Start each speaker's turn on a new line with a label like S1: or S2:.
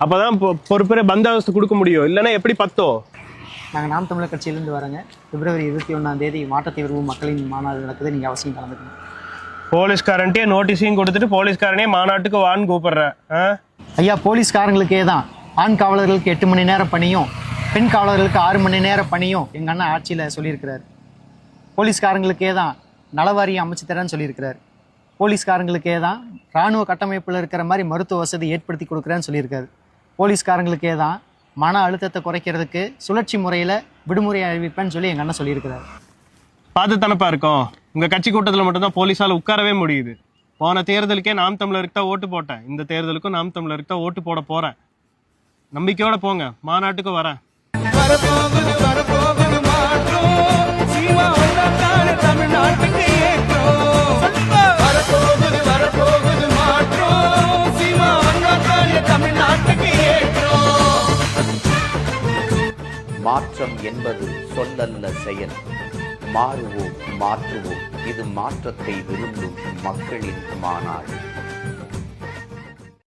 S1: அப்பதான் பொறுப்பேற பந்தாவஸ்து கொடுக்க முடியும். இல்லைன்னா எப்படி பத்தோம்?
S2: நாங்கள் நாம் தமிழர் கட்சியிலேருந்து வரேங்க. பிப்ரவரி 21 மாற்றத்தை விரும்பும் மக்களின் மாநாடு நடக்குது, நீங்கள் அவசியம் கலந்துக்கணும்.
S1: போலீஸ்காரன்ட்டே நோட்டீஸையும் கொடுத்துட்டு போலீஸ்காரனே மாநாட்டுக்கு வான்னு கூப்பிடுற.
S2: ஐயா, போலீஸ்காரங்களுக்கே தான் ஆண் காவலர்களுக்கு 8 மணி நேரம் பணியும் பெண் காவலர்களுக்கு 6 மணி நேரம் பணியும் எங்கள் அண்ணன் ஆட்சியில் சொல்லியிருக்கிறார். போலீஸ்காரங்களுக்கே தான் நலவாரியம் அமைச்சு தரேன்னு சொல்லியிருக்கிறார். போலீஸ்காரங்களுக்கே தான் இராணுவ கட்டமைப்பில் இருக்கிற மாதிரி மருத்துவ வசதி ஏற்படுத்தி கொடுக்குறேன்னு சொல்லியிருக்காரு. போலீஸ்காரங்களுக்கே தான் மன அழுத்தத்தை குறைக்கிறதுக்கு சுழற்சி முறையில் விடுமுறை அறிவிப்பேன்னு சொல்லி எங்கள் அண்ணன் சொல்லியிருக்கிறார்.
S1: பார்த்து தானப்பா இருக்கோம். உங்கள் கட்சி கூட்டத்தில் மட்டும்தான் போலீஸால் உட்காரவே முடியுது. போன தேர்தலுக்கே நாம் தமிழருக்கு தான் ஓட்டு போட்டேன். இந்த தேர்தலுக்கும் நாம் தமிழருக்கு தான் ஓட்டு போட போகிறேன். நம்பிக்கையோட போங்க, மாநாட்டுக்கு வரேன்.
S3: மாற்றம் என்பது சொல்லல்ல செயல். மாறுவோம், மாற்றுவோம். இது மாற்றத்தை விரும்பும் மக்களின் மாநாடு.